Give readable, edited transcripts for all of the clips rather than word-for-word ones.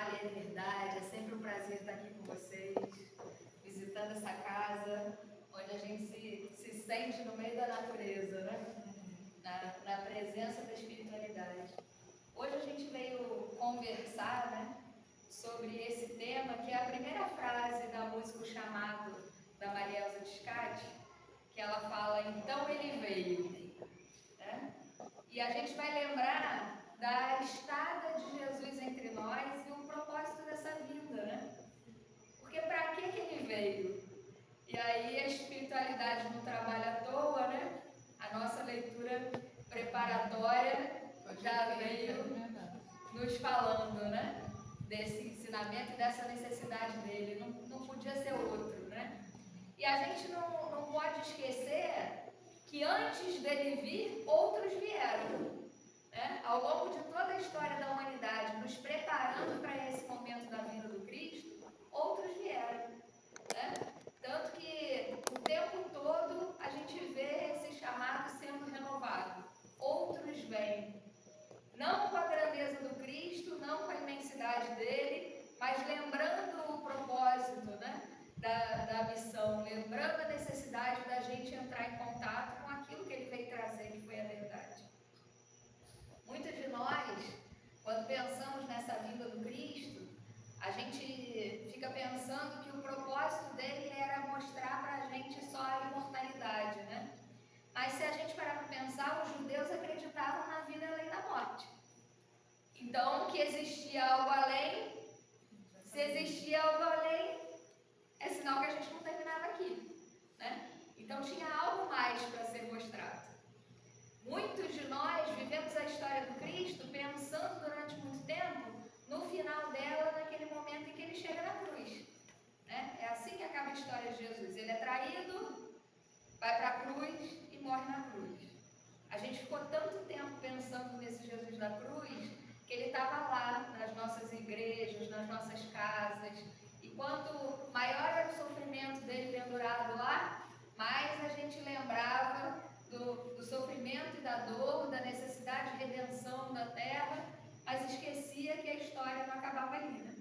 Vale é verdade, é sempre um prazer estar aqui com vocês, visitando essa casa, onde a gente se sente no meio da natureza, né? Na presença da espiritualidade. Hoje a gente veio conversar, né, sobre esse tema, que é a primeira frase da música O Chamado, da Maria Elza Tiscati, que ela fala, então ele veio, né? E a gente vai lembrar da estada de Jesus entre nós e o propósito dessa vinda, né? Porque para que ele veio? E aí a espiritualidade não trabalha à toa, né? A nossa leitura preparatória já veio nos falando, né? Desse ensinamento e dessa necessidade dele. Não podia ser outro, né? E a gente não pode esquecer que antes dele vir, outros vieram. Né? Ao longo de toda a história da humanidade, nos preparando para esse momento da vinda do Cristo, outros vieram. Né? Tanto que o tempo todo a gente vê esse chamado sendo renovado. Outros vêm. Não com a grandeza do Cristo, não com a imensidade dele, mas lembrando o propósito, né, da missão, lembrando a necessidade da gente entrar em contato com aquilo que ele veio trazer, que foi a verdade. Muitos de nós, quando pensamos nessa vinda do Cristo, a gente fica pensando que o propósito dele era mostrar para a gente só a imortalidade, né? Mas se a gente parar para pensar, os judeus acreditavam na vida além da morte. Então, que existia algo além, se existia algo além, é sinal que a gente não terminava aqui, né? Então tinha algo mais para ser mostrado. Muitos de nós vivemos a história do Cristo pensando durante muito tempo no final dela, naquele momento em que ele chega na cruz. Né? É assim que acaba a história de Jesus. Ele é traído, vai para a cruz e morre na cruz. A gente ficou tanto tempo pensando nesse Jesus da cruz, que ele estava lá nas nossas igrejas, nas nossas casas. E quanto maior era o sofrimento dele pendurado lá, mais a gente lembrava do sofrimento e da dor, da necessidade de redenção da terra, mas esquecia que a história não acabava ali, né?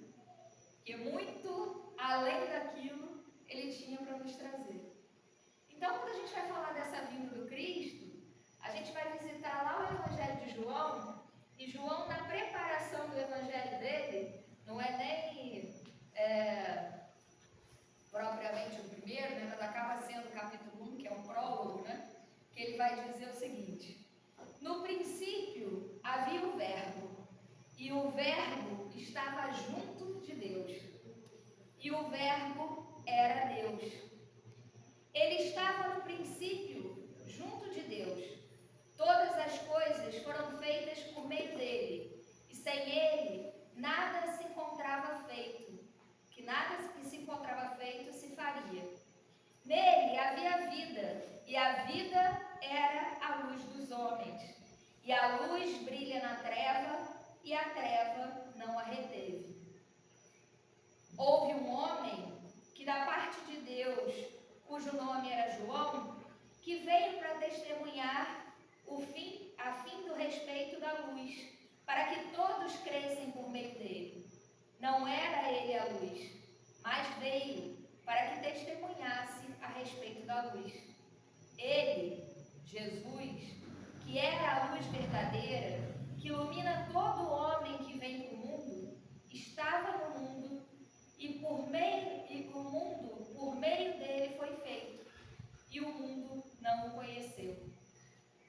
Que muito além daquilo ele tinha para nos trazer. Então, quando a gente vai falar dessa vinda do Cristo, a gente vai visitar lá o Evangelho de João, e João, na preparação do Evangelho dele, não é nem propriamente o primeiro, né, mas acaba sendo o capítulo 1, que é um prólogo, né, que ele vai dizer o seguinte: no princípio havia o Verbo, e o Verbo estava junto de Deus, e o Verbo era Deus. Ele estava no princípio junto de Deus. Todas as coisas foram feitas por meio dele, e sem ele nada se encontrava feito, que nada que se encontrava feito se faria. Nele havia vida, e a vida era a luz dos homens. E a luz brilha na treva, e a treva não a reteve. Houve um homem que, da parte de Deus, cujo nome era João, que veio para testemunhar a fim do respeito da luz, para que todos crescem por meio dele. Não era ele a luz, mas veio para que testemunhasse a respeito da luz. Ele, Jesus, que era a luz verdadeira, que ilumina todo homem que vem para o mundo, estava no mundo, e o mundo, por meio dele, foi feito, e o mundo não o conheceu.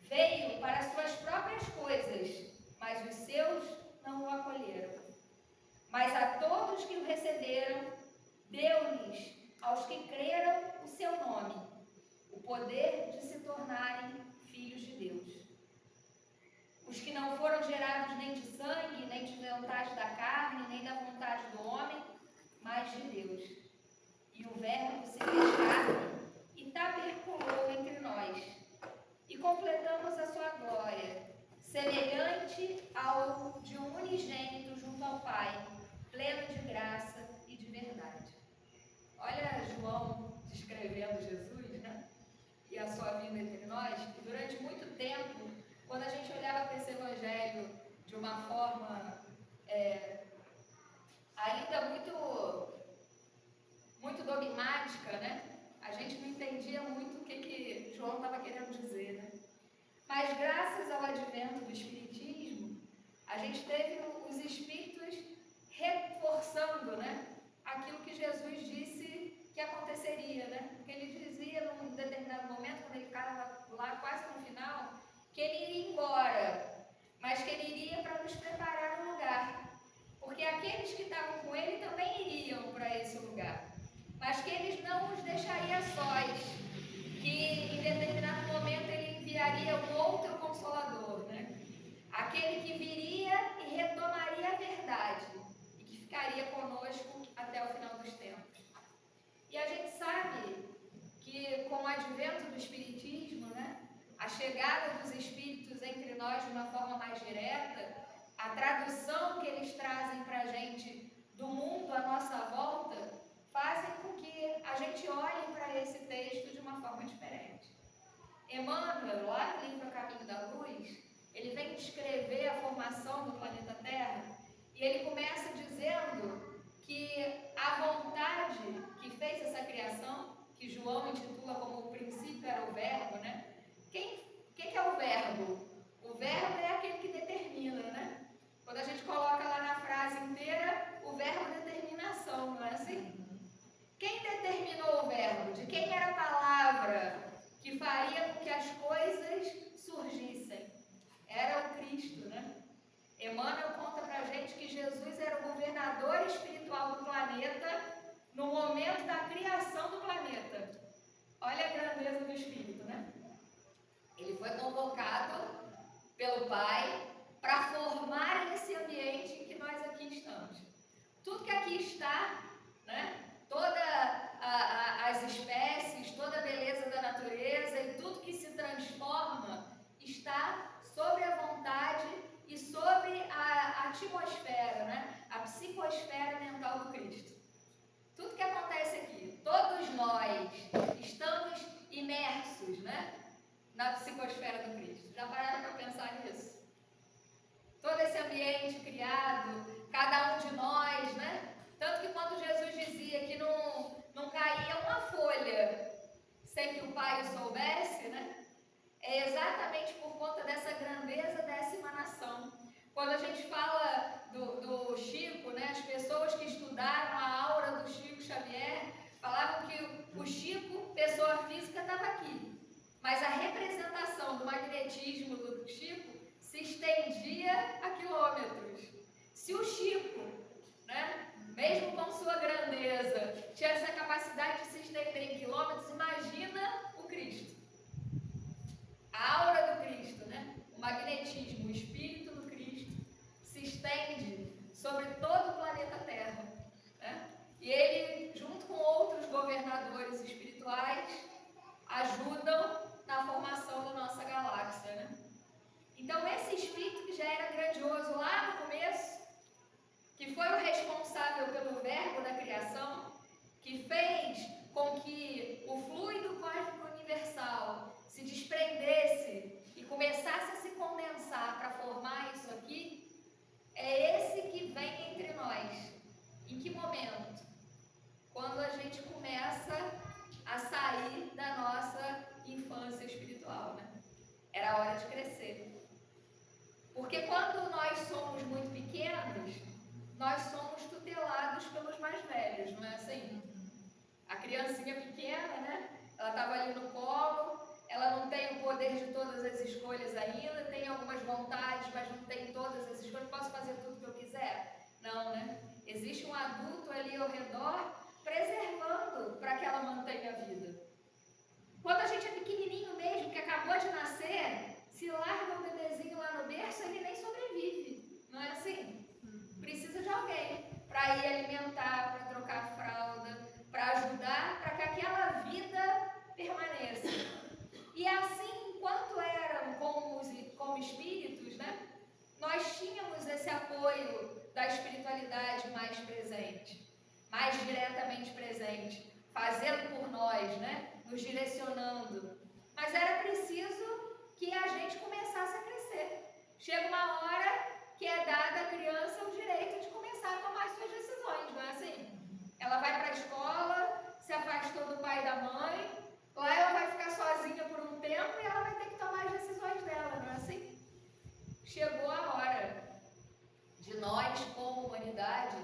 Veio para as suas próprias coisas, mas os seus não o acolheram. Mas a todos que o receberam, deu-lhes, aos que creram, o seu nome, o poder de se tornarem filhos de Deus. Os que não foram gerados nem de sangue, nem de vontade da carne, nem da vontade do homem, mas de Deus. E o Verbo se fez carne e taberculou entre nós. E completamos a sua glória, semelhante ao de um unigênito junto ao Pai, pleno de graça e de verdade. Olha João descrevendo Jesus, né? E a sua vinda entre nós, que durante muito tempo, quando a gente olhava para esse evangelho de uma forma Mas graças ao advento do Espiritismo, a gente teve os Espíritos reforçando, né, aquilo que Jesus disse que aconteceria, né? Porque ele dizia num determinado momento, quando ele estava lá quase no final, que ele iria embora, mas que ele iria para nos preparar um lugar. Porque aqueles que estavam com ele também iriam para esse lugar, mas que ele não os deixaria sós, que em determinado momento ele enviaria um outro Consolador, né? Aquele que viria e retomaria a verdade e que ficaria conosco até o final dos tempos. E a gente sabe que com o advento do Espiritismo, né, a chegada dos Espíritos entre nós de uma forma mais direta, a tradução que eles trazem para a gente do mundo à nossa volta, fazem com que a gente olhe para esse texto de uma forma diferente. Emmanuel, lá no livro A Caminho da Luz, ele vem descrever a formação do planeta Terra e ele começa dizendo que a vontade que fez essa criação, que João intitula como o princípio era o verbo, né? Quem é o verbo? O verbo é aquele que determina, né? Quando a gente coloca lá na frase inteira, o verbo determina ação, não é assim? Quem determinou o verbo? De quem era a palavra que faria com que as coisas surgissem? Era o Cristo, né? Emmanuel conta pra gente que Jesus era o governador espiritual do planeta no momento da criação do planeta. Olha a grandeza do Espírito, né? Ele foi convocado pelo Pai para formar esse ambiente em que nós aqui estamos. Tudo que aqui está, né? Todas as espécies, toda a beleza da natureza e tudo que se transforma está sobre a vontade e sobre a atmosfera, né? A psicosfera mental do Cristo. Tudo que acontece aqui, todos nós estamos imersos, né, na psicosfera do Cristo. Já pararam para pensar nisso? Todo esse ambiente criado, cada um de nós, né? Tanto que quando Jesus dizia que não caía uma folha sem que o Pai o soubesse, né? É exatamente por conta dessa grandeza dessa emanação. Quando a gente fala do Chico, né? As pessoas que estudaram a aura do Chico Xavier falavam que o Chico, pessoa física, estava aqui. Mas a representação do magnetismo do Chico se estendia a quilômetros. Se o Chico, né, mesmo com sua grandeza, tinha essa capacidade de se estender em quilômetros, imagina o Cristo. A aura do Cristo, né? O magnetismo, o espírito do Cristo se estende sobre todo o planeta Terra, né? E ele, junto com outros governadores espirituais, ajudam na formação da nossa galáxia, né? Então esse espírito que já era grandioso lá no começo, que foi o responsável pelo verbo da criação, que fez com que o fluido cósmico universal se desprendesse e começasse a se condensar para formar isso aqui, é esse que vem entre nós. Em que momento? Quando a gente começa a sair da nossa infância espiritual, né? Era hora de crescer. Porque quando nós somos muito pequenos, nós somos tutelados pelos mais velhos, não é assim? A criancinha pequena, né? Ela estava ali no colo, ela não tem o poder de todas as escolhas ainda, tem algumas vontades, mas não tem todas as escolhas. Posso fazer tudo que eu quiser? Não, né? Existe um adulto ali ao redor preservando para que ela mantenha a vida. Quando a gente é pequenininho mesmo, que acabou de nascer, se larga um bebezinho lá no berço, ele nem sobrevive. Não é assim? Precisa de alguém para ir alimentar, para trocar a fralda, para ajudar, para que aquela vida permaneça. E assim, enquanto eram como espíritos, né, nós tínhamos esse apoio da espiritualidade mais presente, mais diretamente presente, fazendo por nós, né, nos direcionando. Mas era preciso que a gente começasse a crescer. Chega uma hora que é dada à criança o direito de começar a tomar suas decisões, não é assim? Ela vai para a escola, se afastou do pai e da mãe, Lá ela vai ficar sozinha por um tempo e ela vai ter que tomar as decisões dela, não é assim? Chegou a hora de nós, como humanidade,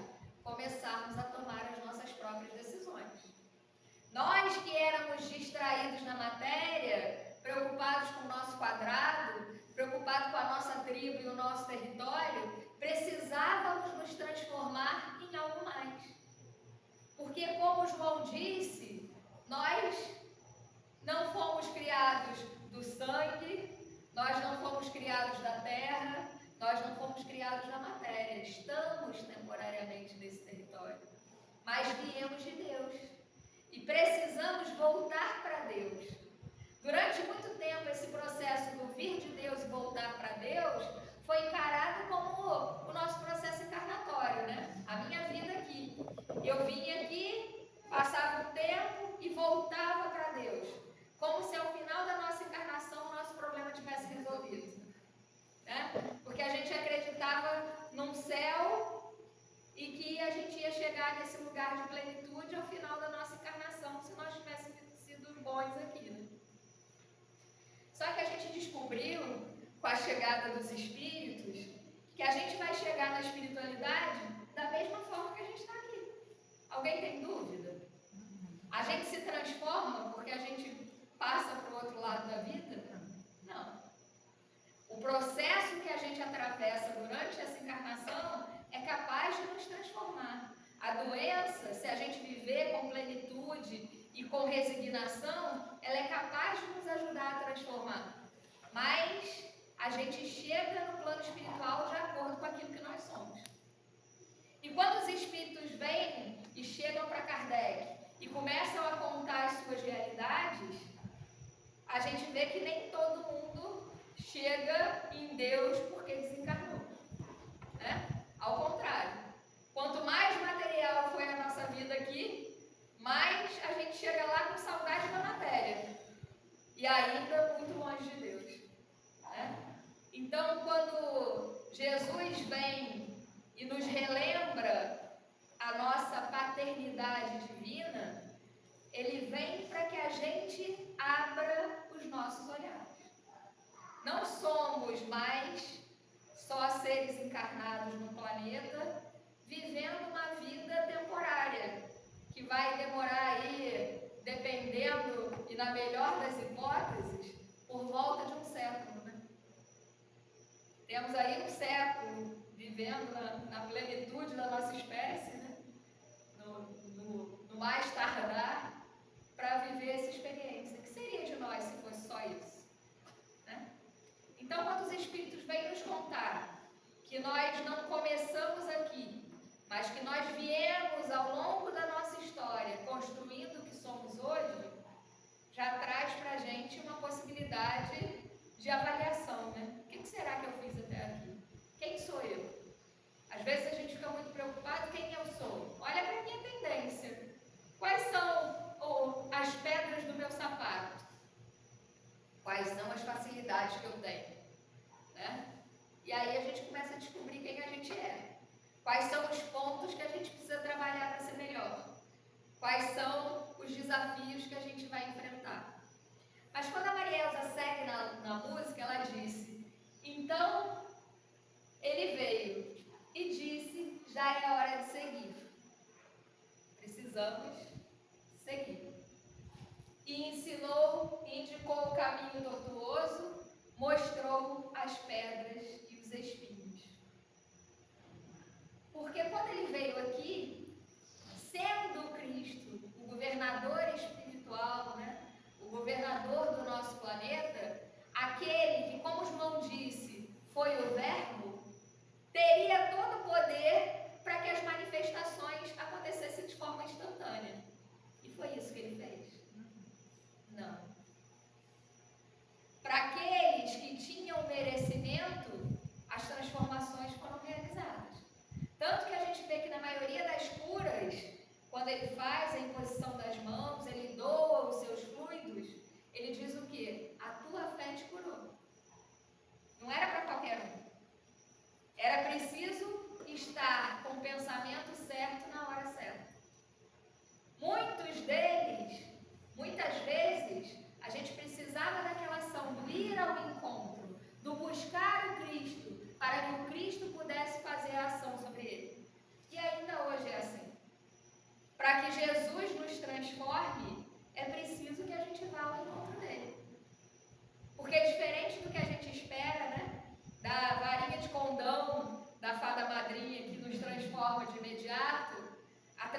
começarmos a tomar as nossas próprias decisões. Nós que éramos distraídos na matéria, preocupados com o nosso quadrado, preocupados com a nossa tribo e o nosso território, precisávamos nos transformar em algo mais. Porque, como João disse, nós não fomos criados do sangue, nós não fomos criados da terra, nós não fomos criados da matéria. Estamos temporariamente nesse território, mas viemos de Deus e precisamos voltar para Deus. Durante muito tempo, esse processo do vir de Deus e voltar para Deus foi encarado como o nosso processo encarnatório, né? A minha vida aqui. Eu vinha aqui, passava um tempo e voltava para Deus. Como se ao final da nossa encarnação o nosso problema tivesse resolvido. Né? Porque a gente acreditava num céu e que a gente ia chegar nesse lugar de plenitude ao final da nossa encarnação, se nós tivéssemos sido bons aqui. Né? Só que a gente descobriu, com a chegada dos espíritos, que a gente vai chegar na espiritualidade da mesma forma que a gente está aqui. Alguém tem dúvida? A gente se transforma porque a gente passa para o outro lado da vida? Não. O processo que a gente atravessa durante essa encarnação é capaz de nos transformar. A doença, se a gente viver com plenitude e com resignação, ela é capaz de nos ajudar a transformar. Mas a gente chega no plano espiritual de acordo com aquilo que nós somos. E quando os espíritos vêm e chegam para Kardec e começam a contar as suas realidades, a gente vê que nem todo mundo chega em Deus porque desencarnou. Né? Ao contrário. Quanto mais material foi a nossa vida aqui, mais a gente chega lá com saudade da matéria. E ainda muito longe de Deus. Né? Então, quando Jesus vem e nos relembra a nossa paternidade divina, Ele vem para que a gente abra os nossos olhares. Não somos mais só seres encarnados no planeta, vivendo uma vida temporária, que vai demorar aí, dependendo e na melhor das hipóteses, por volta de um século. Né? Temos aí um século vivendo na plenitude da nossa espécie, né? no mais tardar, para viver essa experiência. O que seria de nós se fosse só isso? Né? Então, quando os Espíritos vêm nos contar que nós não começamos aqui, mas que nós viemos ao longo da nossa história construindo o que somos hoje, já traz para a gente uma possibilidade de avaliação, né? O que será que eu fiz até aqui? Quem sou eu? Às vezes a gente fica muito preocupado, quem eu sou? Olha para a minha tendência. Quais são as pedras do meu sapato? Quais são as facilidades que eu tenho? Né? E aí a gente começa a descobrir quem a gente é. Quais são os pontos que a gente precisa trabalhar para ser melhor? Quais são os desafios que a gente vai enfrentar? Mas quando a Maria Elza segue na música, ela disse: então ele veio e disse, já é a hora de seguir. Precisamos seguir. E ensinou, indicou o caminho tortuoso, mostrou as pedras e os espinhos. Porque quando ele veio aqui, sendo Cristo o governador espiritual, né, o governador do nosso planeta, aquele que, como João disse, foi o Verbo, teria todo o poder para que as manifestações acontecessem de forma instantânea. E foi isso que ele fez? Não. Para aqueles que tinham merecimento, as transformações foram realizadas. Tanto que a gente vê que na maioria das curas, quando ele faz a imposição das mãos, ele doa os seus fluidos, ele diz o quê? A tua fé te curou. Não era para qualquer um. Era preciso estar com o pensamento certo na hora certa. Muitos deles, muitas vezes,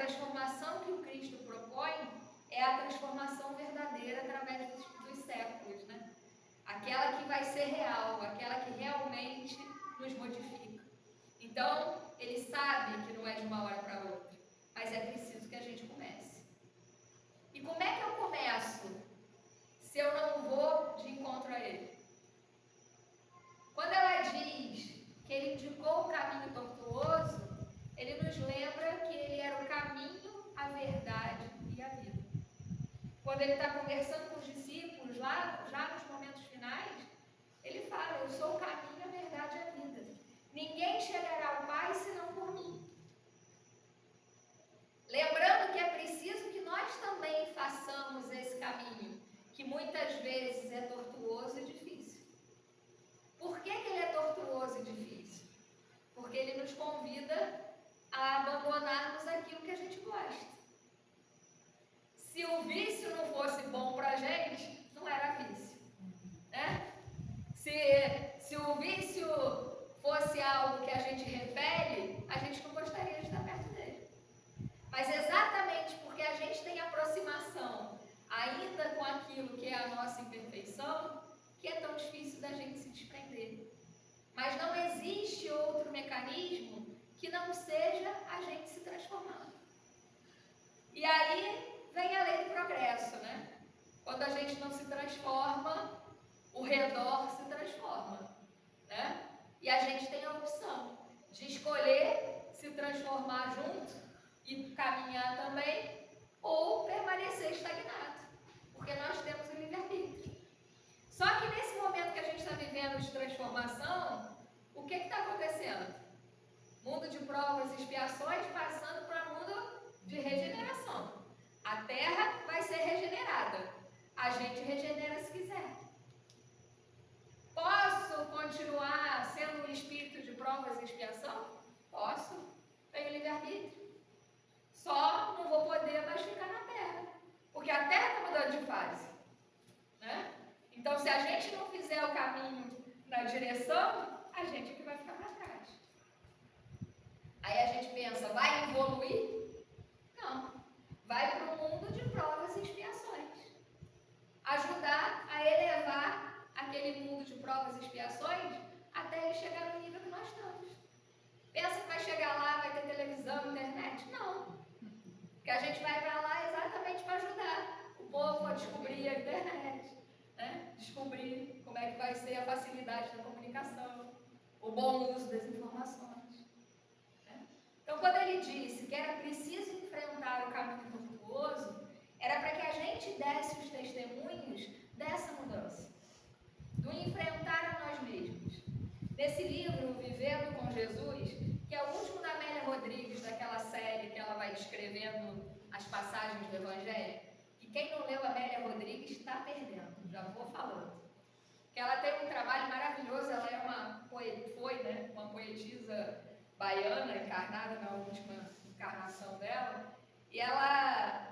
transformação que o Cristo propõe é a transformação verdadeira através dos séculos, né? Aquela que vai ser real, aquela que realmente nos modifica. Então, ele sabe que não é de uma hora para outra, mas é preciso que a gente comece. E como é que eu começo se eu não vou de encontro a ele? Quando ela diz que ele indicou o caminho tortuoso, ele nos lembra que ele era o caminho, a verdade e a vida. Quando ele está conversando com os discípulos, lá, já nos momentos finais, ele fala: eu sou o caminho, a verdade e a vida. Ninguém chegará ao Pai senão por mim. Lembrando que é preciso que nós também façamos esse caminho, que muitas vezes é tortuoso e difícil. Por que ele é tortuoso e difícil? Porque ele nos convida a abandonarmos aquilo que a gente gosta. Se o vício não fosse bom para a gente, não era vício, né? Se o vício fosse algo que a gente repele, a gente não gostaria de estar perto dele. Mas exatamente porque a gente tem aproximação ainda com aquilo que é a nossa imperfeição, que é tão difícil da gente se desprender. Mas não existe outro mecanismo que não seja a gente se transformando. E aí vem a lei do progresso, né? Quando a gente não se transforma, o redor se transforma, né? E a gente tem a opção de escolher se transformar junto e caminhar também, ou permanecer estagnado, porque nós temos o livre-arbítrio. Só que nesse momento que a gente está vivendo de transformação, o que está acontecendo? Mundo de provas e expiações passando para mundo de regeneração. A terra vai ser regenerada. A gente regenera se quiser. Posso continuar sendo um espírito de provas e expiação? Posso. Tenho livre-arbítrio. Só não vou poder mais ficar na terra, porque a terra está mudando de fase, né? Então, se a gente não fizer o caminho na direção, a gente que vai ficar para trás. Aí a gente pensa, vai evoluir? Não. Vai para o mundo de provas e expiações. Ajudar a elevar aquele mundo de provas e expiações até ele chegar no nível que nós estamos. Pensa que vai chegar lá, vai ter televisão, internet? Não. Porque a gente vai para lá exatamente para ajudar o povo a descobrir a internet, né? Descobrir como é que vai ser a facilidade da comunicação, o bom uso das informações. Né? Então, quando ele disse que era preciso enfrentar o caminho tortuoso, era para que a gente desse os testemunhos dessa mudança, do enfrentar a nós mesmos. Nesse livro, Vivendo com Jesus, que é o último da Amélia Rodrigues, daquela série que ela vai descrevendo as passagens do Evangelho, e quem não leu a Amélia Rodrigues está perdendo, já vou falando. Que ela tem um trabalho maravilhoso, ela é uma poetisa baiana, encarnada na última encarnação dela, e ela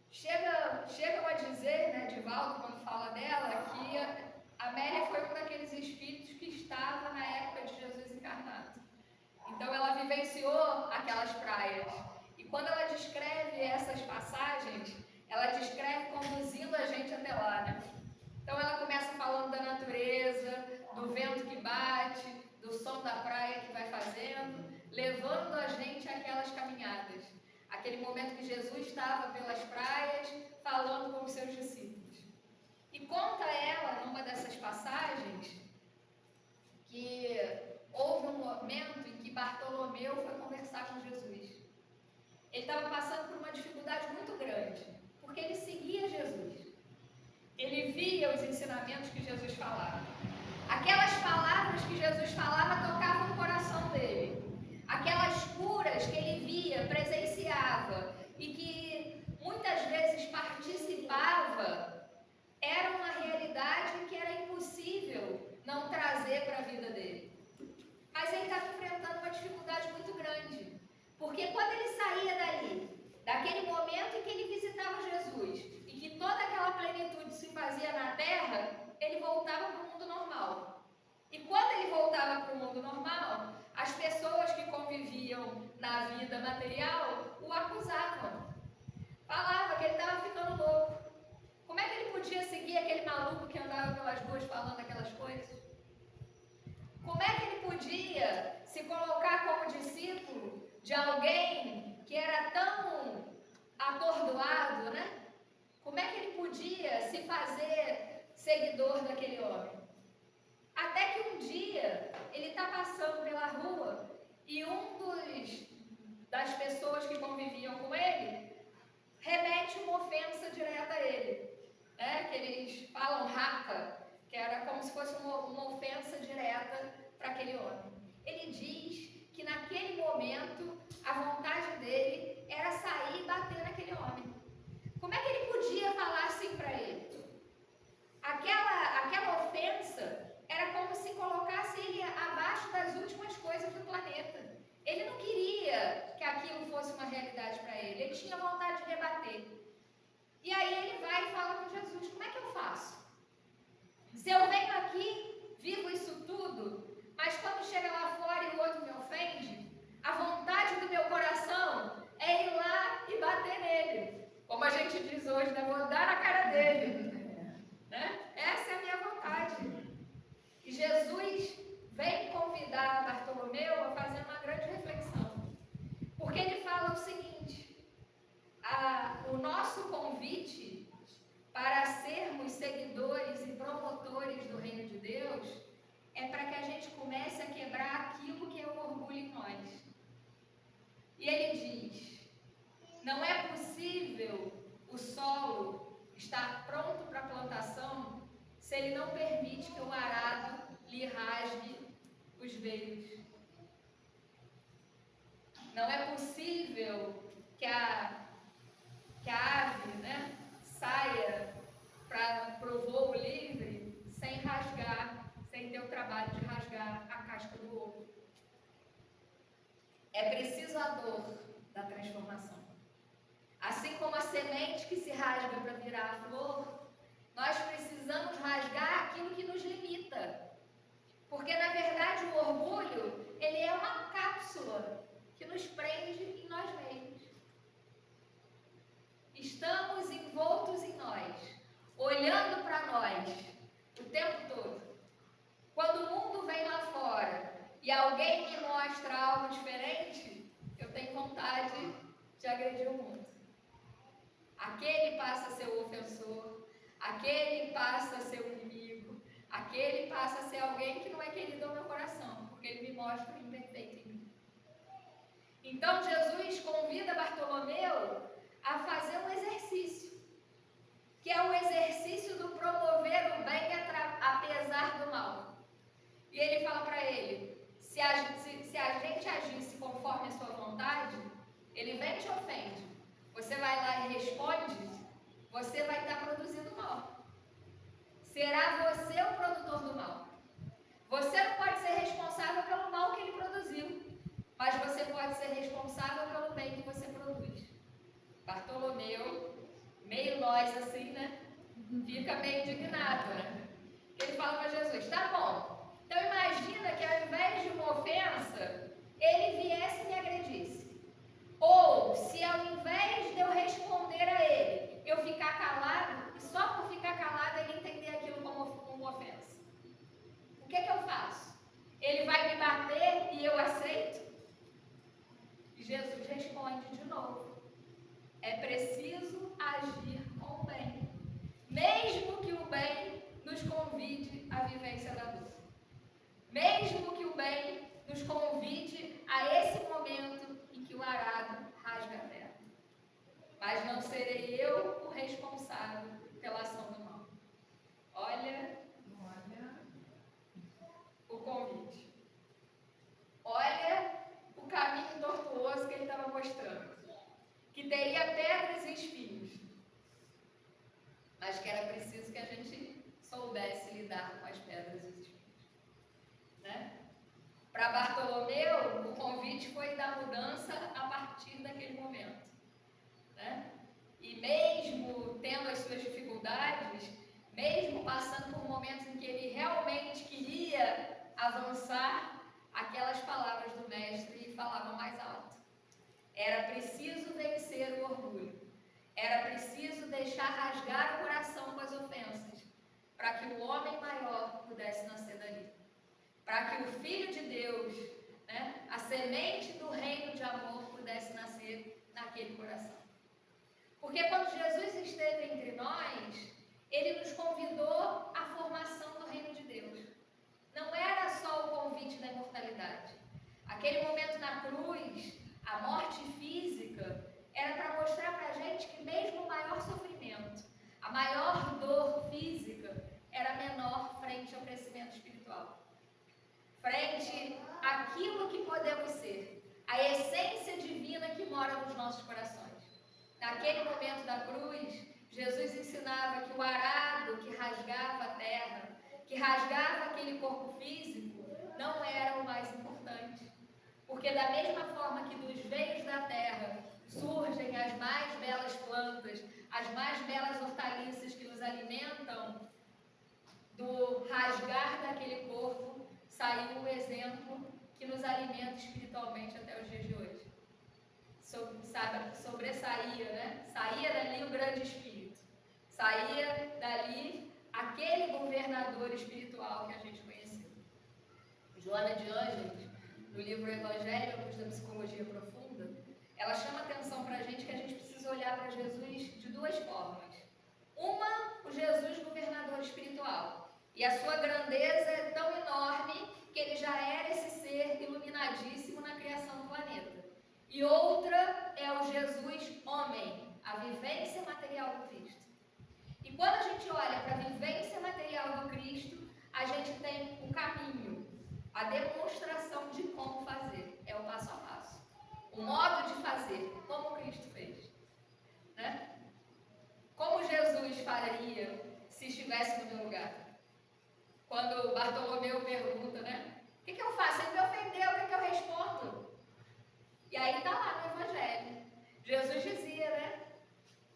chegam a dizer, né, Divaldo, quando fala dela, que a Amélia foi um daqueles espíritos que estava na época de Jesus encarnado. Então ela vivenciou aquelas praias. E quando ela descreve essas passagens, ela descreve conduzindo a gente até lá, né? Então ela começa falando da natureza, do vento que bate, do som da praia que vai fazendo, levando a gente àquelas caminhadas. Aquele momento que Jesus estava pelas praias, falando com os seus discípulos. E conta ela, numa dessas passagens, que houve um momento em que Bartolomeu foi conversar com Jesus. Ele estava passando por uma dificuldade muito grande, porque ele seguia Jesus. Ele via os ensinamentos que Jesus falava. Aquelas palavras que Jesus falava tocavam o coração dele. Aquelas curas que ele via, presenciava e que muitas vezes participava, era uma realidade que era impossível não trazer para a vida dele. Mas ele estava enfrentando uma dificuldade muito grande. Porque quando ele saía dali, daquele momento em que ele visitava Jesus, e que toda aquela plenitude se fazia na terra, ele voltava para o mundo normal. E quando ele voltava para o mundo normal, as pessoas que conviviam na vida material, o acusavam. Falava que ele estava ficando louco. Como é que ele podia seguir aquele maluco que andava pelas ruas falando aquelas coisas? Como é que ele podia se colocar como discípulo de alguém que era tão atordoado, né? Como é que ele podia se fazer seguidor daquele homem? Até que um dia ele está passando pela rua e das pessoas que conviviam com ele remete uma ofensa direta a ele, né? Que eles falam raca, que era como se fosse uma ofensa direta para aquele homem. Ele diz que naquele momento a vontade dele era sair e bater naquele homem. Como é que ele podia falar assim para ele? Aquela ofensa era como se colocasse ele abaixo das últimas coisas do planeta. Ele não queria que aquilo fosse uma realidade para ele. Ele tinha vontade de rebater. E aí ele vai e fala com Jesus: como é que eu faço? Se eu venho aqui, vivo isso tudo, mas quando chega lá fora e o outro me ofende, a vontade do meu coração é ir lá e bater nele. Como a gente diz hoje, né? Vou dar na cara dele. Né? Essa é a minha vontade. E Jesus vem convidar Bartolomeu a fazer uma grande reflexão. Porque ele fala o seguinte: o nosso convite para sermos seguidores e promotores do reino de Deus é para que a gente comece a quebrar aquilo que é o orgulho em nós. E ele diz: não é possível o solo estar pronto para a plantação se ele não permite que o arado lhe rasgue os veios. Não é possível que a ave, né, saia para o voo livre sem rasgar, sem ter o trabalho de rasgar a casca do ovo. É preciso a dor da transformação. Assim como a semente que se rasga para virar a flor, nós precisamos rasgar aquilo que nos limita. Porque, na verdade, o orgulho, ele é uma cápsula que nos prende em nós mesmos. Estamos envoltos em nós, olhando para nós o tempo todo. Quando o mundo vem lá fora e alguém me mostra algo diferente, eu tenho vontade de agredir o mundo. Aquele passa a ser o ofensor, aquele passa a ser o inimigo, aquele passa a ser alguém que não é querido ao meu coração, porque ele me mostra o imperfeito em mim. Então Jesus convida Bartolomeu a fazer um exercício, que é o exercício do promover o bem apesar do mal. E ele fala para ele: se a gente agisse conforme a sua vontade, ele vem e te ofende. Você vai lá e responde, você vai estar produzindo mal. Será você o produtor do mal. Você não pode ser responsável pelo mal que ele produziu, mas você pode ser responsável pelo bem que você produz. Bartolomeu, meio nós assim, né? Fica meio indignado, né? Ele fala para Jesus: tá bom, então imagina que ao invés de uma ofensa, ele viesse e me agredisse. Ou, se ao invés de eu responder a ele, eu ficar calado, e só por ficar calado ele entender aquilo como uma ofensa. O que eu faço? Ele vai me bater e eu aceito? E Jesus responde de novo: é preciso agir com o bem, mesmo que o bem nos convide à vivência da dor. Mesmo que o bem nos convide a esse momento em que o arado rasga a terra. Mas não serei eu o responsável pela ação do mal. Olha o convite. Olha o caminho tortuoso que ele estava mostrando. Que teria pedras e espinhos. Mas que era preciso que a gente soubesse lidar com as pedras e os espinhos. Né? Para Bartolomeu, o convite foi da mudança a partir daquele momento. Né? E mesmo tendo as suas dificuldades, mesmo passando por momentos em que ele realmente queria avançar, aquelas palavras do mestre falavam mais alto. preciso deixar rasgar o coração com as ofensas, para que o homem maior pudesse nascer dali. Para que o Filho de Deus, né, a semente do reino de amor, pudesse nascer naquele coração. Porque quando Jesus esteve entre nós, Ele nos convidou à formação do reino de Deus. Não era só o convite da imortalidade. Aquele momento na cruz, a morte física, era para mostrar para a gente que mesmo o maior sofrimento, a maior dor física, era menor frente ao crescimento espiritual. Frente àquilo que podemos ser, a essência divina que mora nos nossos corações. Naquele momento da cruz, Jesus ensinava que o arado que rasgava a terra, que rasgava aquele corpo físico, não era o mais importante. Porque da mesma forma que dos veios da terra surgem as mais belas plantas, as mais belas hortaliças que nos alimentam, do rasgar daquele corpo saiu o exemplo que nos alimenta espiritualmente até os dias de hoje. Sobressaía, né? Saía dali o grande espírito. Saía dali aquele governador espiritual que a gente conheceu. Joana de Ângeles, no livro Evangélicos da Psicologia Profunda, ela chama atenção para a gente que a gente precisa olhar para Jesus de duas formas. Uma, o Jesus governador espiritual. E a sua grandeza é tão enorme que ele já era esse ser iluminadíssimo na criação do planeta. E outra é o Jesus homem, a vivência material do Cristo. E quando a gente olha para a vivência material do Cristo, a gente tem um caminho, a demonstração de como fazer, é o passo a passo. O modo de fazer, como Cristo fez. Né? Como Jesus faria se estivesse no meu lugar? Quando Bartolomeu pergunta, né? O que eu faço? Ele me ofendeu, o que eu respondo? E aí está lá no Evangelho. Jesus dizia, né?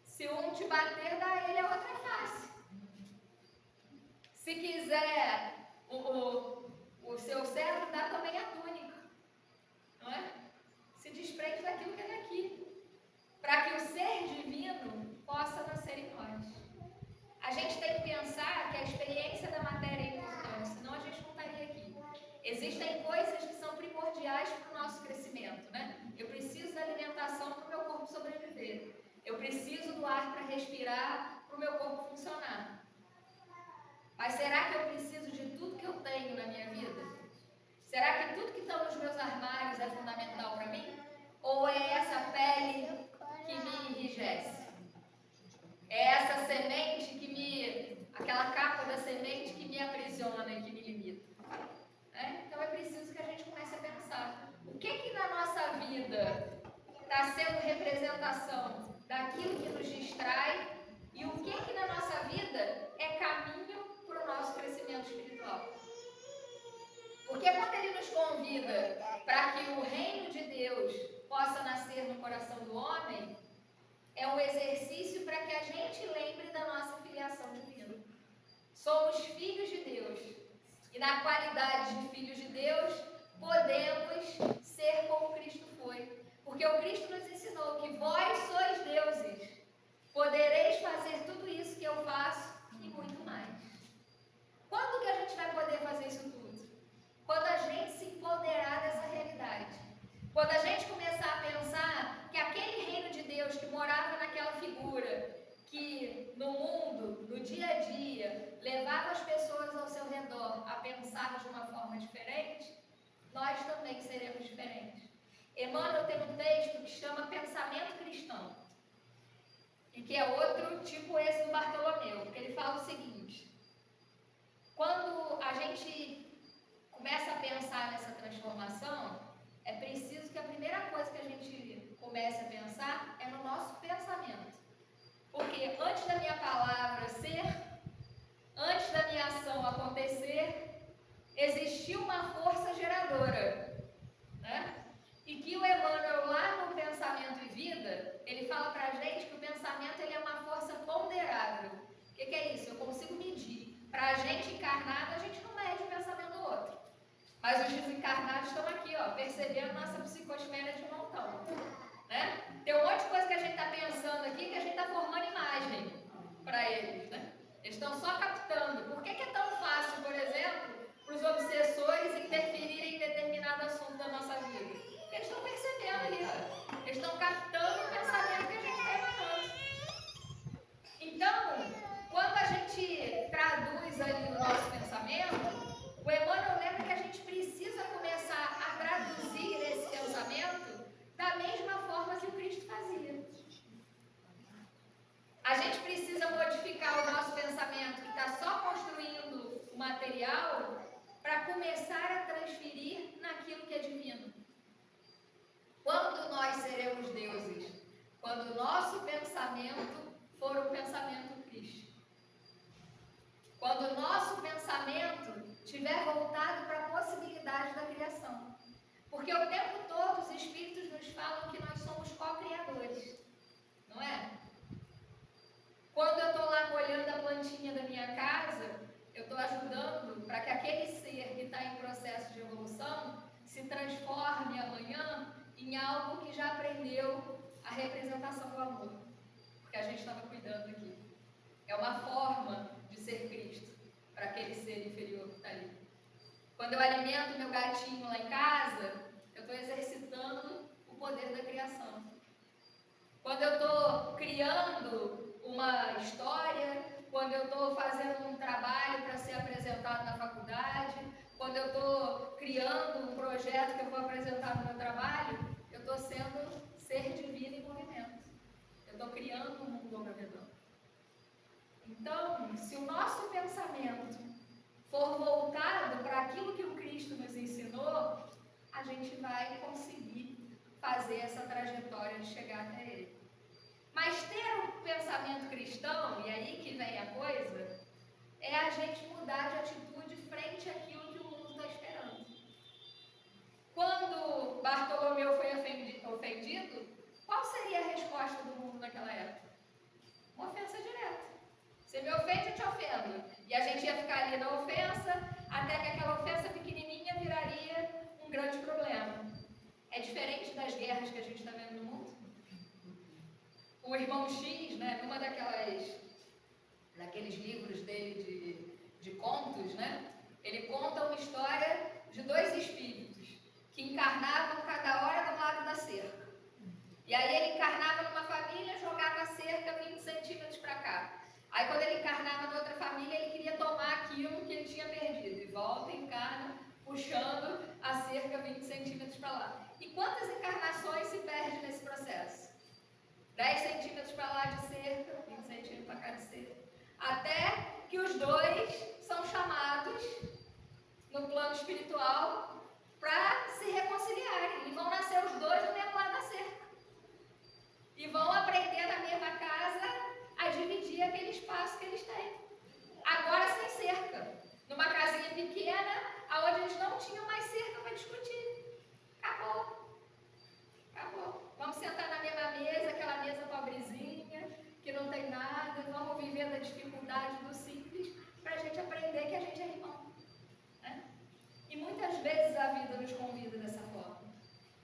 Se um te bater, dá ele a outra face. Se quiser o seu servo, dá também a túnica. Não é? Se desprende daquilo que é daqui. Para que o ser divino possa nascer em nós. A gente tem que pensar que a experiência da matéria é importante, senão a gente não estaria aqui. Existem coisas que são primordiais para o nosso crescimento, né? Eu preciso da alimentação para o meu corpo sobreviver. Eu preciso do ar para respirar para o meu corpo funcionar. Mas será que eu preciso de tudo que eu tenho na minha vida? Será que tudo que está nos meus armários é fundamental para mim? Ou é essa pele que me enrijece? É essa semente aquela capa da semente que me aprisiona e que me limita. Então é preciso que a gente comece a pensar. O que na nossa vida está sendo representação daquilo que nos distrai e o que na nossa vida é caminho para o nosso crescimento espiritual? Porque quando Ele nos convida para que o reino de Deus possa nascer no coração do homem, é um exercício para que a gente lembre da nossa filiação divina. Somos filhos de Deus. E na qualidade de filhos de Deus, podemos ser como Cristo foi. Porque o Cristo nos ensinou que vós sois deuses. Podereis fazer tudo isso que eu faço e muito mais. Quando que a gente vai poder fazer isso tudo? Quando a gente se empoderar dessa realidade. Quando a gente começar a pensar que aquele reino de Deus que morava naquela figura, que no mundo, no dia a dia, levava as pessoas ao seu redor a pensar de uma forma diferente, nós também seremos diferentes. Emmanuel tem um texto que chama Pensamento Cristão, e que é outro tipo esse do Bartolomeu, porque ele fala o seguinte: quando a gente começa a pensar nessa transformação, é preciso que a primeira coisa que a gente comece a pensar é no nosso pensamento. Porque antes da minha palavra ser, antes da minha ação acontecer, existiu uma força geradora, né? E que o Emmanuel, lá no Pensamento e Vida, ele fala para a gente que o pensamento ele é uma força ponderável. O que é isso? Eu consigo medir. Para a gente encarnado, a gente não mede o pensamento do outro. Mas os desencarnados estão aqui, ó, percebendo nossa psicosfera de montão. Né? Tem um monte de coisa que a gente está pensando aqui que a gente está formando imagem. material para começar a transferir naquilo que é divino. Quando nós seremos deuses? Quando o nosso pensamento for o pensamento Cristo. Quando o nosso pensamento estiver voltado para a possibilidade da criação. Porque o tempo todo os Espíritos nos falam que nós somos co-criadores. Não é? Quando eu estou lá colhendo a plantinha da minha casa, eu estou ajudando para que aquele ser que está em processo de evolução se transforme amanhã em algo que já aprendeu a representação do amor. Porque a gente estava cuidando aqui. É uma forma de ser Cristo para aquele ser inferior que está ali. Quando eu alimento meu gatinho lá em casa, eu estou exercitando o poder da criação. Quando eu estou criando uma história, quando eu estou fazendo um trabalho para ser apresentado na faculdade, quando eu estou criando um projeto que eu vou apresentar no meu trabalho, eu estou sendo ser divino em movimento. Eu estou criando um mundo ao meu redor. Então, se o nosso pensamento for voltado para aquilo que o Cristo nos ensinou, a gente vai conseguir fazer essa trajetória de chegar até Ele. Mas ter um pensamento cristão, e aí que vem a coisa, é a gente mudar de atitude frente àquilo que o mundo está esperando. Quando Bartolomeu foi ofendido, qual seria a resposta do mundo naquela época? Uma ofensa direta. Você me ofende, eu te ofendo. E a gente ia ficar ali na ofensa, até que aquela ofensa pequenininha viraria um grande problema. É diferente das guerras que a gente está vendo no mundo. O irmão X, né, numa daqueles livros dele de contos, né, ele conta uma história de dois espíritos que encarnavam cada hora do lado da cerca. E aí ele encarnava numa família, jogava a cerca 20 centímetros para cá. Aí quando ele encarnava na outra família, ele queria tomar aquilo que ele tinha perdido. E volta e encarna, puxando a cerca 20 centímetros para lá. E quantas encarnações se perde nesse processo? 10 centímetros para lá de cerca, 20 centímetros para cá de cerca. Até que os dois são chamados no plano espiritual para se reconciliarem. E vão nascer os dois do mesmo lado da cerca. E vão aprender na mesma casa a dividir aquele espaço que eles têm. Agora sem cerca. Numa casinha pequena, onde eles não tinham mais cerca para discutir. Acabou. Acabou. Vamos sentar na mesma mesa, aquela mesa pobrezinha, que não tem nada, vamos viver da dificuldade do simples, para a gente aprender que a gente é irmão. Né? E muitas vezes a vida nos convida dessa forma.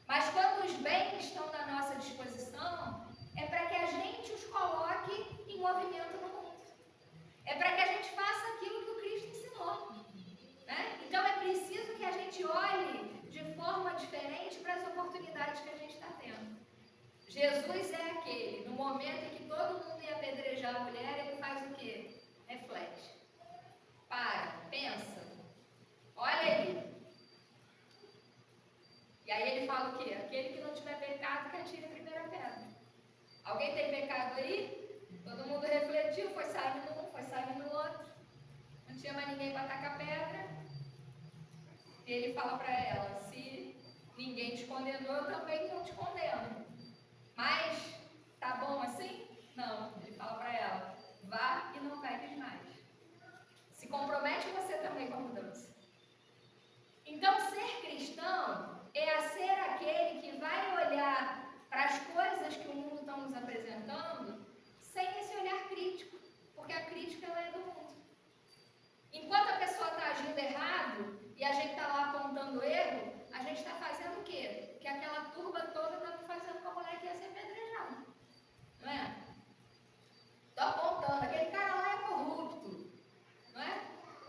Mas quando os bens estão na nossa disposição, é para que a gente os coloque em movimento no mundo. É para que a gente faça aquilo que o Cristo ensinou. Né? Então é preciso que a gente olhe de forma diferente para as oportunidades que a gente está tendo. Jesus é aquele, no momento em que todo mundo ia apedrejar a mulher, ele faz o quê? Reflete. Para, pensa. Olha aí. E aí ele fala o quê? Aquele que não tiver pecado, que atire a primeira pedra. Alguém tem pecado aí? Todo mundo refletiu, foi saindo um, foi saindo o outro. Não tinha mais ninguém para tacar pedra. E ele fala para ela, se ninguém te condenou, eu também não te condeno. Mas, tá bom assim? Não. Ele fala para ela, vá e não peques mais. Se compromete você também com a mudança. Então, ser cristão é ser aquele que vai olhar para as coisas que o mundo está nos apresentando sem esse olhar crítico, porque a crítica ela é do mundo. Enquanto a pessoa está agindo errado e a gente está lá apontando erro, a gente está fazendo o quê? Que aquela turba toda estava fazendo com a mulher que ia ser apedrejada. Não é? Estou apontando, aquele cara lá é corrupto. Não é?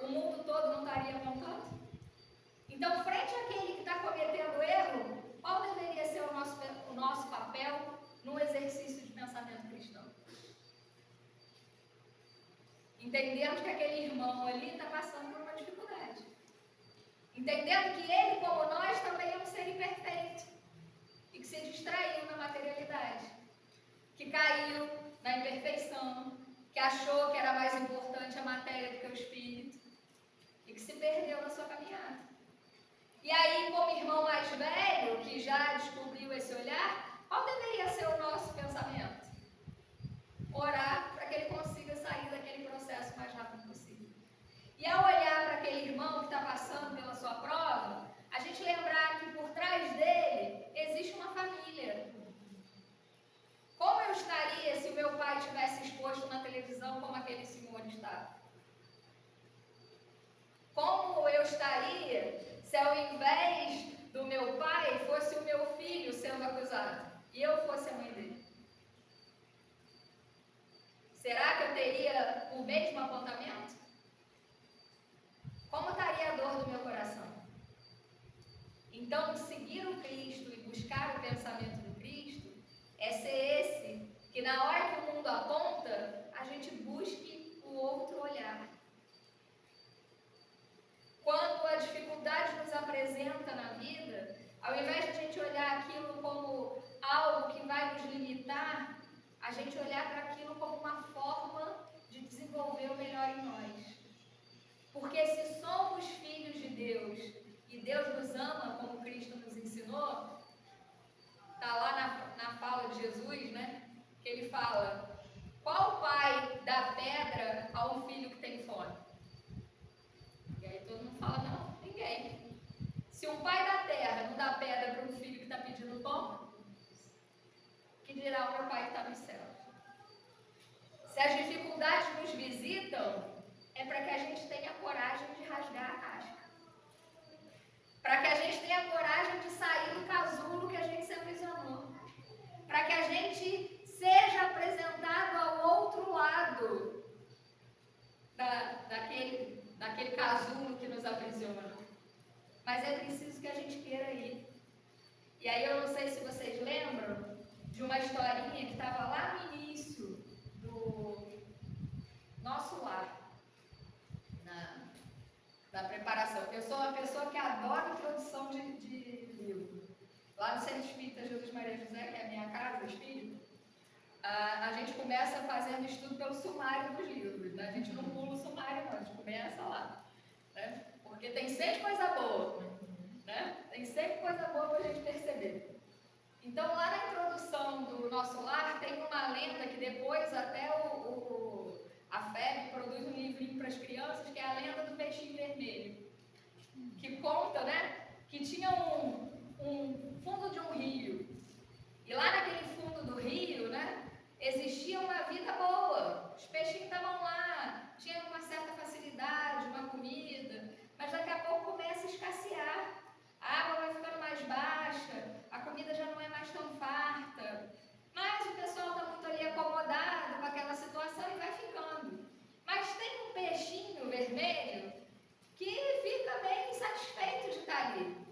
O mundo todo não estaria apontando? Então, frente àquele que está cometendo erro, qual deveria ser o nosso papel no exercício de pensamento cristão? Entendemos que aquele irmão ali está passando por uma dificuldade. Entendendo que ele, como nós, também é um ser imperfeito. E que se distraiu na materialidade. Que caiu na imperfeição. Que achou que era mais importante a matéria do que o espírito. E que que se perdeu na sua caminhada. E aí, como irmão mais velho, que já descobriu esse olhar, qual deveria ser o nosso pensamento? Orar para que ele consiga sair daquele processo o mais rápido possível. E ao olhar para aquele irmão que está passando pela sua prova, a gente lembrar que por trás dele existe uma família. Como eu estaria se o meu pai tivesse exposto na televisão como aquele senhor está? Como eu estaria se ao invés do meu pai fosse o meu filho sendo acusado e eu fosse a mãe dele? Será que eu teria o mesmo apontamento? Como estaria a dor do meu coração? Então, seguir o Cristo e buscar o pensamento do Cristo é ser esse que na hora que o mundo aponta, a gente busque o outro olhar. Quando a dificuldade nos apresenta na vida, ao invés de a gente olhar aquilo como algo que vai nos limitar, a gente olhar para aquilo como uma forma de desenvolver o melhor em nós. Porque se somos filhos de Deus e Deus nos ama como Cristo nos ensinou, está lá na fala de Jesus, né? Que ele fala: qual pai dá pedra a um filho que tem fome? E aí todo mundo fala: não, ninguém. Se um pai da terra não dá pedra para um filho que está pedindo pão, que dirá o meu pai que está no céu? Se as dificuldades nos visitam, é para que a gente tenha coragem de rasgar a casca. Para que a gente tenha coragem de sair do casulo que a gente se aprisionou. Para que a gente seja apresentado ao outro lado daquele casulo que nos aprisiona. Mas é preciso que a gente queira ir. E aí eu não sei se vocês lembram de uma historinha que estava lá no início do nosso lar. Da preparação. Eu sou uma pessoa que adora introdução de livro. Lá no Centro Espírita Jesus Maria José, que é a minha casa espírita, a gente começa fazendo estudo pelo sumário dos livros. Né? A gente não pula o sumário, não. A gente começa lá. Né? Porque tem sempre coisa boa. Né? Tem sempre coisa boa para a gente perceber. Então, lá na introdução do nosso lar, tem uma lenda que depois até a FEB produz um livrinho para as crianças, que é a lenda do peixinho vermelho, que conta, né, que tinha um fundo de um rio, e lá naquele fundo do rio, né, existia uma vida boa, os peixinhos estavam lá, tinha uma certa facilidade, uma comida, mas daqui a pouco começa a escassear, a água vai ficando mais baixa, a comida já não é mais tão farta, mas o pessoal está muito ali acomodado com aquela situação e vai ficando. Mas tem um peixinho vermelho que fica bem insatisfeito de estar ali.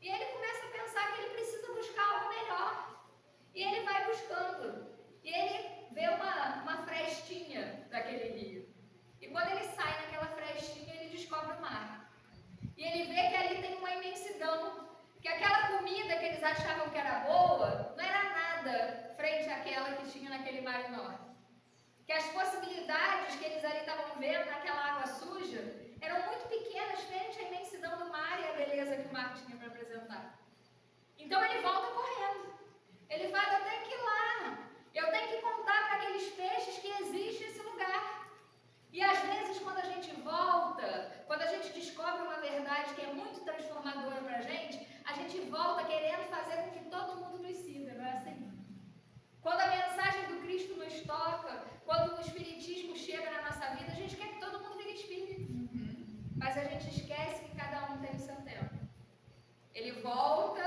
E ele começa a pensar que ele precisa buscar algo melhor. E ele vai buscando. E ele vê uma frestinha daquele rio. E quando ele sai naquela frestinha, ele descobre o mar. E ele vê que ali tem uma imensidão. Que aquela comida que eles achavam que era boa, não era nada frente àquela que tinha naquele mar enorme. Que as possibilidades que eles ali estavam vendo naquela água suja eram muito pequenas frente à imensidão do mar e à beleza que o mar tinha para apresentar. Então ele volta correndo. Ele fala: eu tenho que ir lá. Eu tenho que contar para aqueles peixes que existe esse lugar. E às vezes quando a gente volta, quando a gente descobre uma verdade que é muito transformadora para a gente volta querendo fazer com que todo mundo nos siga, não é assim? Quando a mensagem do Cristo nos toca, quando o Espiritismo chega na nossa vida, a gente quer que todo mundo vire espírito. Mas a gente esquece que cada um tem o seu tempo. Ele volta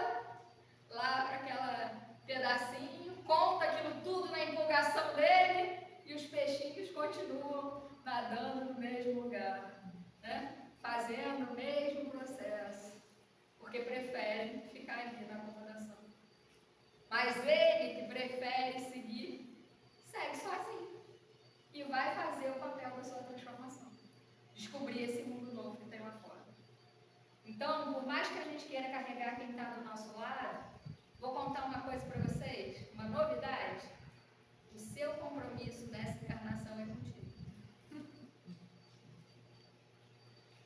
lá para aquele pedacinho, conta aquilo tudo na empolgação dele e os peixinhos continuam nadando no mesmo lugar, né? Fazendo o mesmo processo, porque prefere ficar ali na acomodação. Mas ele que prefere seguir, segue sozinho e vai fazer o papel da sua transformação, descobrir esse mundo novo que tem lá fora. Então, por mais que a gente queira carregar quem está do nosso lado, vou contar uma coisa para vocês, uma novidade. O seu compromisso nessa encarnação é contigo.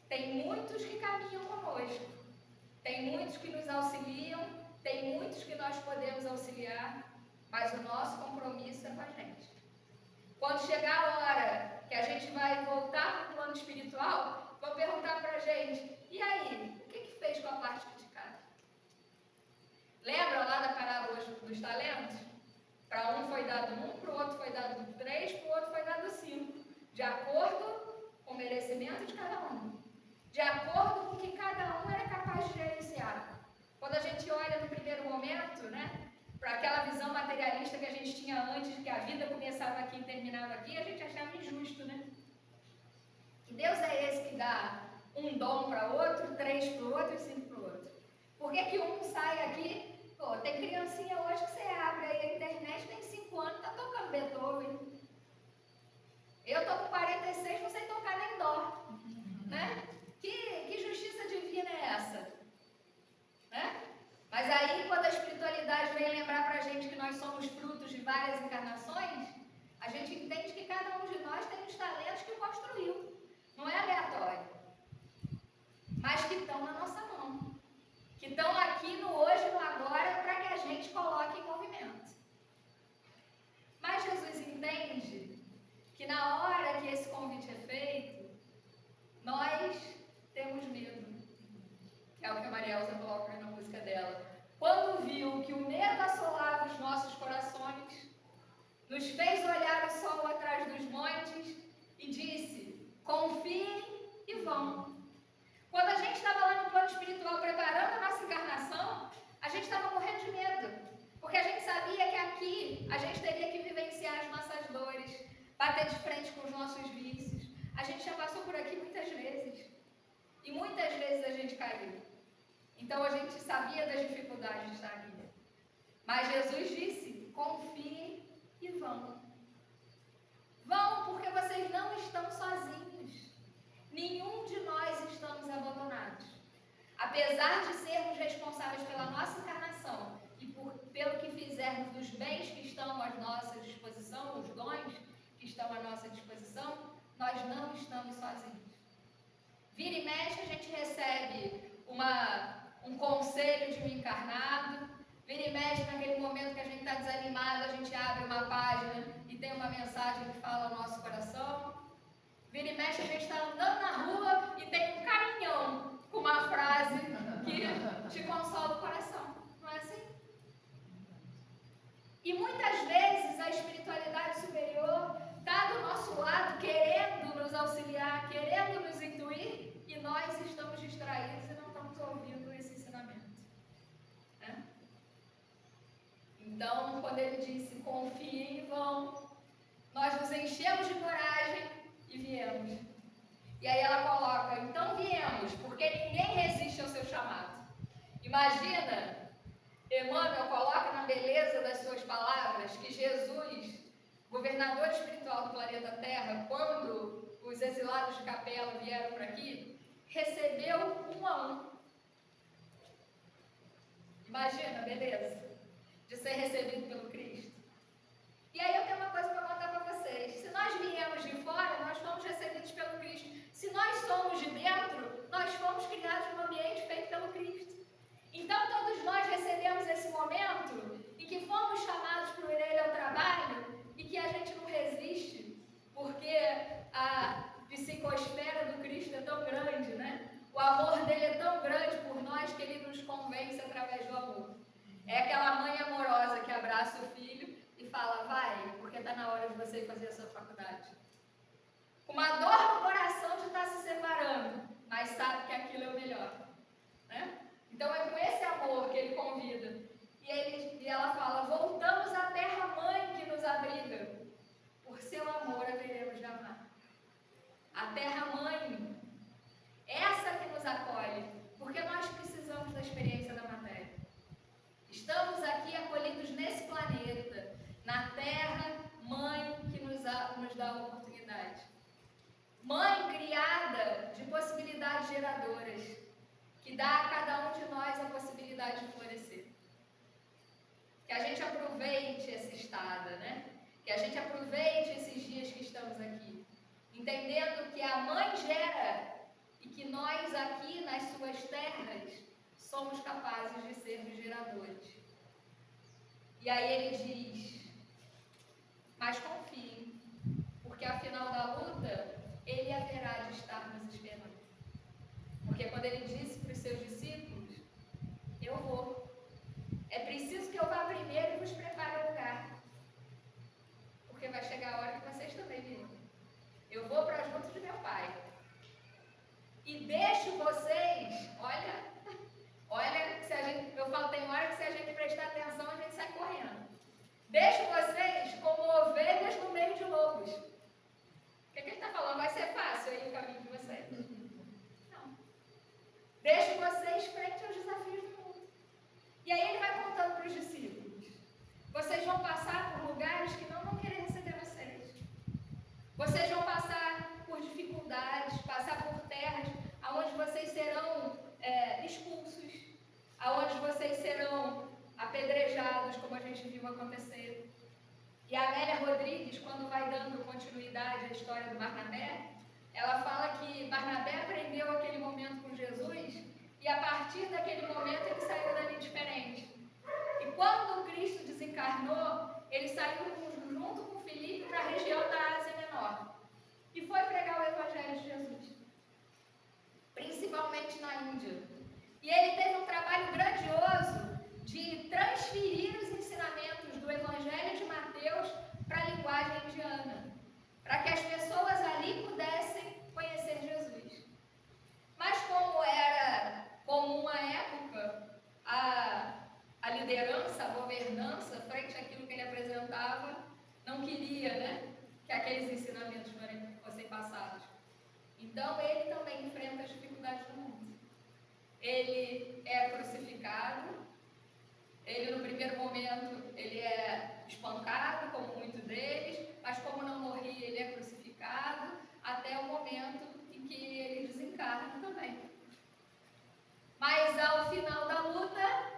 Tem muito Tem muitos que nos auxiliam, tem muitos que nós podemos auxiliar, mas o nosso compromisso é com a gente. Quando chegar a hora que a gente vai voltar para o plano espiritual, vão perguntar para a gente, e aí, o que fez com a parte criticada? Lembram lá da parábola dos talentos? Para um foi dado 1, para o outro foi dado 3, para o outro foi dado 5. De acordo com o merecimento de cada um. De acordo com o que cada um era capaz de gerenciar. Quando a gente olha no primeiro momento, né, para aquela visão materialista que a gente tinha antes, que a vida começava aqui e terminava aqui, a gente achava injusto, né? Que Deus é esse que dá um dom para outro, 3 para o outro e 5 para o outro. Por que um sai aqui? Pô, tem criancinha hoje que você abre aí a internet, tem 5 anos, tá tocando Beethoven. Eu tô com 46, não sei tocar nem dó. Né? Que justiça divina é essa? Né? Mas aí, quando a espiritualidade vem lembrar pra gente que nós somos frutos de várias encarnações, a gente entende que cada um de nós tem os talentos que construiu. Não é aleatório. Mas que estão na nossa mão. Que estão aqui no hoje e no agora para que a gente coloque em movimento. Mas Jesus entende que na hora que esse convite é feito, nós temos medo. Que é o que a Maria Elza coloca na música dela. Quando viu que o medo assolava os nossos corações, nos fez olhar o sol atrás dos montes e disse, confiem e vão. Quando a gente estava lá no plano espiritual preparando a nossa encarnação, a gente estava morrendo de medo. Porque a gente sabia que aqui a gente teria que vivenciar as nossas dores, bater de frente com os nossos vícios. A gente já passou por aqui muitas vezes. E muitas vezes a gente caiu. Então a gente sabia das dificuldades de estar aqui. Mas Jesus disse, confiem e vão. Vão porque vocês não estão sozinhos. Nenhum de nós estamos abandonados. Apesar de sermos responsáveis pela nossa encarnação e pelo que fizermos dos bens que estão à nossa disposição, os dons que estão à nossa disposição, nós não estamos sozinhos. Vira e mexe, a gente recebe um conselho de um encarnado. Vira e mexe, naquele momento que a gente está desanimado, a gente abre uma página e tem uma mensagem que fala ao nosso coração. Vira e mexe, a gente está andando na rua e tem um caminhão com uma frase que te consola o coração. Não é assim? E muitas vezes a espiritualidade superior está do nosso lado, querendo nos auxiliar, querendo nos intuir, e nós estamos distraídos e não estamos ouvindo esse ensinamento. Né? Então, quando ele disse, confiem e vão, nós nos enchemos de coragem e viemos. E aí ela coloca, então viemos, porque ninguém resiste ao seu chamado. Imagina, Emmanuel coloca na beleza das suas palavras que Jesus, governador espiritual do planeta Terra, quando os exilados de Capela vieram para aqui, recebeu um a um. Imagina, beleza, de ser recebido pelo Cristo. E aí eu tenho uma coisa para contar para vocês. Se nós viemos de fora, nós fomos recebidos pelo Cristo. Se nós somos de dentro, nós fomos criados num ambiente feito pelo Cristo. Então todos nós recebemos esse momento em que fomos chamados por Ele ao trabalho e que a gente não resiste, porque a psicosfera do Cristo é tão grande, né? O amor dele é tão grande por nós que ele nos convence através do amor. É aquela mãe amorosa que abraça o filho e fala, vai, porque está na hora de você fazer a sua faculdade. Com uma dor no coração de estar se separando, mas sabe que aquilo é o melhor. Né? Então é com esse amor que ele convida. E ela fala, voltamos à terra-mãe que nos abriga. Por seu amor haveremos de amar. A terra-mãe, essa que nos acolhe, porque nós precisamos da experiência da matéria. Estamos aqui acolhidos nesse planeta, na terra-mãe que nos dá a oportunidade. Mãe criada de possibilidades geradoras, que dá a cada um de nós a possibilidade de florescer. Que a gente aproveite essa estada, né? Que a gente aproveite esses dias que estamos aqui, entendendo que a mãe gera e que nós aqui nas suas terras somos capazes de sermos geradores. E aí ele diz, mas confie, porque afinal da luta, ele haverá de estar nos esperando. Porque quando ele disse para os seus discípulos, eu vou. É preciso que eu vá primeiro e vos prepare o lugar. Porque vai chegar a hora que vocês também virão. Eu vou para junto de meu Pai. E deixo vocês, olha, se a gente, eu falo, tem hora que se a gente prestar atenção, a gente sai correndo. Deixo vocês como ovelhas no meio de lobos. O que ele está falando? Vai ser fácil aí o caminho de vocês? Não. Deixo vocês frente aos desafios do mundo. E aí ele vai contando para os discípulos. Vocês vão passar por lugares que não vão querer receber vocês. Vocês vão passar por dificuldades, passar por terras onde vocês serão expulsos, onde vocês serão apedrejados, como a gente viu acontecer. E a Amélia Rodrigues, quando vai dando continuidade à história do Barnabé, ela fala que Barnabé aprendeu aquele momento com Jesus e a partir daquele momento ele saiu dali diferente. E quando o Cristo desencarnou, ele saiu junto com Filipe para a região da Ásia Menor e foi pregar o Evangelho de Jesus, principalmente na Índia. E ele teve um trabalho grandioso de transferir os ensinamentos do Evangelho de Mateus para a linguagem indiana, para que as pessoas ali pudessem conhecer Jesus. Mas como era comum à época, a liderança, a governança, frente àquilo que ele apresentava, não queria, que aqueles ensinamentos fossem passados. Então ele também enfrenta as dificuldades do mundo. Ele é crucificado. Ele, no primeiro momento, ele é espancado, como muitos deles, mas como não morria, ele é crucificado, até o momento em que ele desencarna também. Mas, ao final da luta,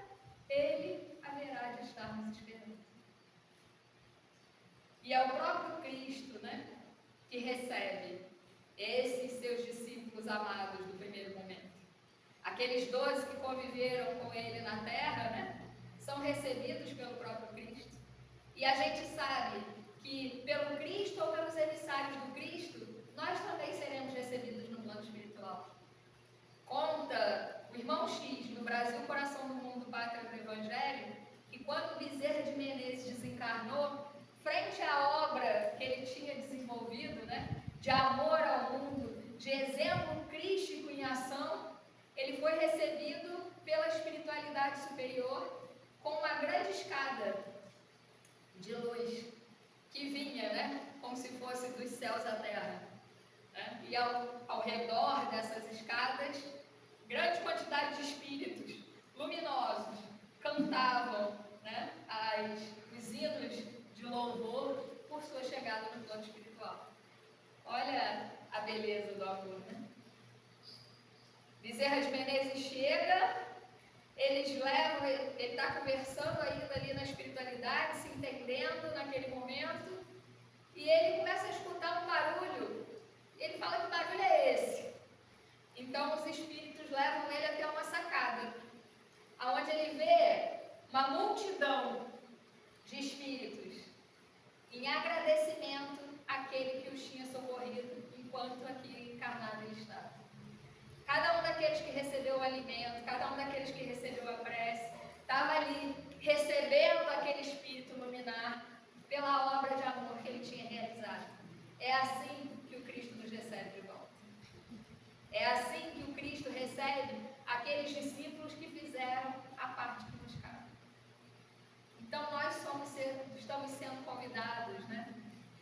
ele haverá de estar nos esperando. E é o próprio Cristo, que recebe esses seus discípulos amados do primeiro momento. Aqueles 12 que conviveram com ele na terra, são recebidos pelo próprio Cristo. E a gente sabe que pelo Cristo ou pelos emissários do Cristo, nós também seremos recebidos no plano espiritual. Conta o irmão X, no Brasil, Coração do Mundo, Pátria do Evangelho, que quando Bezerra de Menezes desencarnou, frente à obra que ele tinha desenvolvido, de amor ao mundo, de exemplo crístico em ação, ele foi recebido pela espiritualidade superior com uma grande escada de luz que vinha, como se fosse dos céus à terra. E ao redor dessas escadas, grande quantidade de espíritos luminosos cantavam os hinos de louvor por sua chegada no plano espiritual. Olha a beleza do amor, Bezerra de Menezes chega, eles levam, ele está conversando ainda ali na espiritualidade, se entendendo naquele momento, e ele começa a escutar um barulho. Ele fala que barulho é esse? Então os espíritos levam ele até uma sacada, onde ele vê uma multidão de espíritos em agradecimento àquele que os tinha socorrido enquanto aqui encarnado ele estava. Cada um daqueles que recebeu o alimento, cada um daqueles que recebeu a prece, estava ali recebendo aquele espírito luminar pela obra de amor que ele tinha realizado. É assim que o Cristo nos recebe de volta. É assim que o Cristo recebe aqueles discípulos que fizeram a parte que nos cabe. Então nós estamos sendo convidados,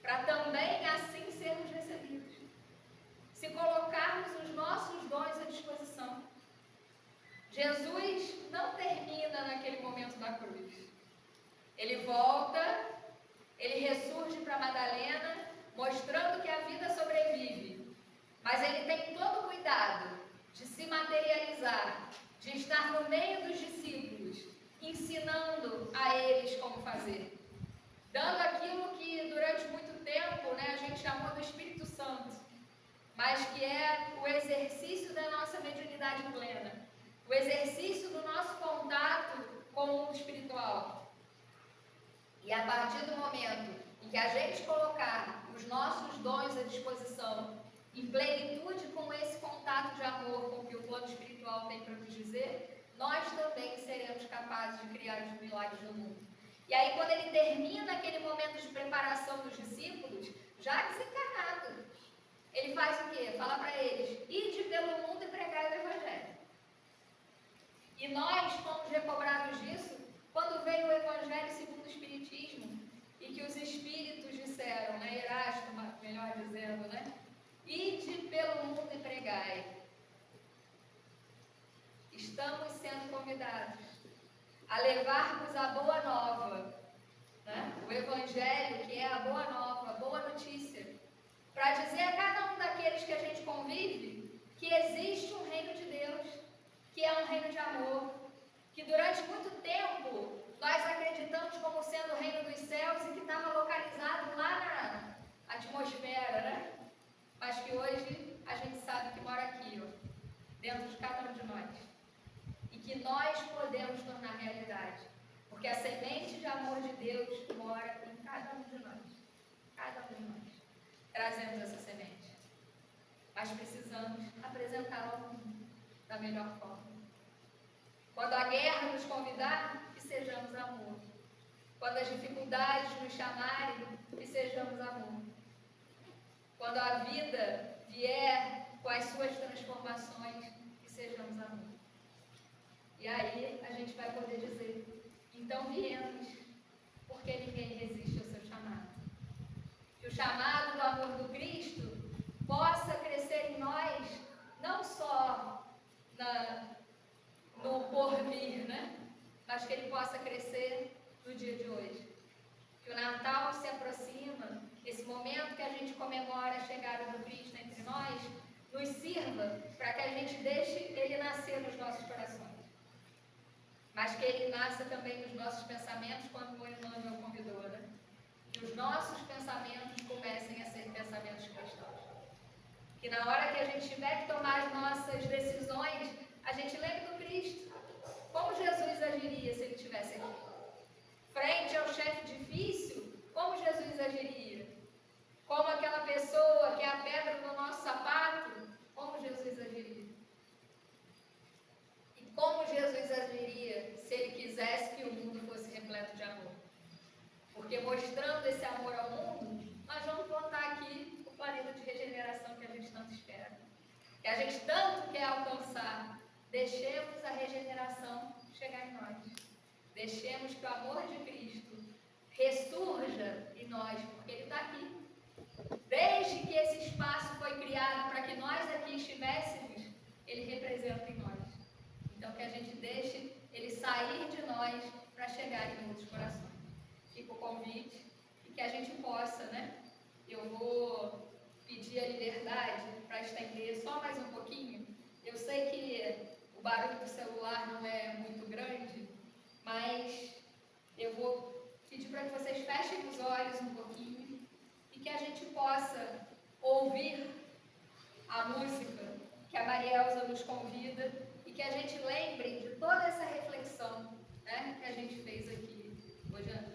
para também assim sermos recebidos. Se colocarmos os nossos dons à disposição. Jesus não termina naquele momento da cruz. Ele volta, ele ressurge para Madalena, mostrando que a vida sobrevive. Mas ele tem todo o cuidado de se materializar, de estar no meio dos discípulos, ensinando a eles como fazer. Dando aquilo que durante muito tempo a gente chamou do Espírito Santo, mas que é o exercício da nossa mediunidade plena, o exercício do nosso contato com o mundo espiritual. E a partir do momento em que a gente colocar os nossos dons à disposição, em plenitude com esse contato de amor com que o plano espiritual tem para nos dizer, nós também seremos capazes de criar os milagres no mundo. E aí, quando ele termina aquele momento de preparação dos discípulos, já desencarnado, ele faz o quê? Fala para eles: ide pelo mundo e pregai o Evangelho. E nós fomos recobrados disso quando veio o Evangelho segundo o Espiritismo, e que os Espíritos disseram, né, Erasto, melhor dizendo, né? Ide pelo mundo e pregai. Estamos sendo convidados a levarmos a boa nova, né? O Evangelho, que é a boa nova, a boa notícia, para dizer a cada um daqueles que a gente convive que existe um reino de Deus, que é um reino de amor, que durante muito tempo nós acreditamos como sendo o reino dos céus e que estava localizado lá na atmosfera, né? Mas que hoje a gente sabe que mora aqui, ó, dentro de cada um de nós. E que nós podemos tornar realidade. Porque a semente de amor de Deus mora em cada um de nós. Cada um de nós. Trazemos essa semente. Mas precisamos apresentá-la ao mundo da melhor forma. Quando a guerra nos convidar, que sejamos amor. Quando as dificuldades nos chamarem, que sejamos amor. Quando a vida vier com as suas transformações, que sejamos amor. E aí a gente vai poder dizer: então viemos, porque ninguém resiste ao seu chamado. Que o chamado do amor do Cristo possa crescer em nós, não só no porvir, né? Mas que ele possa crescer no dia de hoje. Que o Natal se aproxima, esse momento que a gente comemora a chegada do Cristo entre nós, nos sirva para que a gente deixe ele nascer nos nossos corações. Mas que ele nasça também nos nossos pensamentos, quando o Emmanuel me convidou, né? Que os nossos pensamentos comecem a ser pensamentos cristãos. Que na hora que a gente tiver que tomar as nossas decisões, a gente lembre do Cristo. Como Jesus agiria se ele estivesse aqui? Frente ao chefe difícil, como Jesus agiria? Como aquela pessoa que é a pedra no nosso sapato, como Jesus agiria? E como Jesus agiria se ele quisesse que o mundo fosse repleto de amor? Porque mostrando esse amor ao mundo, nós vamos plantar aqui o planeta de regeneração que a gente tanto espera. Que a gente tanto quer alcançar. Deixemos a regeneração chegar em nós. Deixemos que o amor de Cristo ressurja em nós, porque ele está aqui. Desde que esse espaço foi criado para que nós aqui estivéssemos, ele representa em nós. Então que a gente deixe ele sair de nós para chegar em outros corações. Fica o convite e que a gente possa, né? Eu vou pedir a liberdade para estender só mais um pouquinho. Eu sei que o barulho do celular não é muito grande, mas eu vou pedir para que vocês fechem os olhos um pouquinho e que a gente possa ouvir a música que a Maria Elza nos convida e que a gente lembre de toda essa reflexão, né, que a gente fez aqui hoje à noite.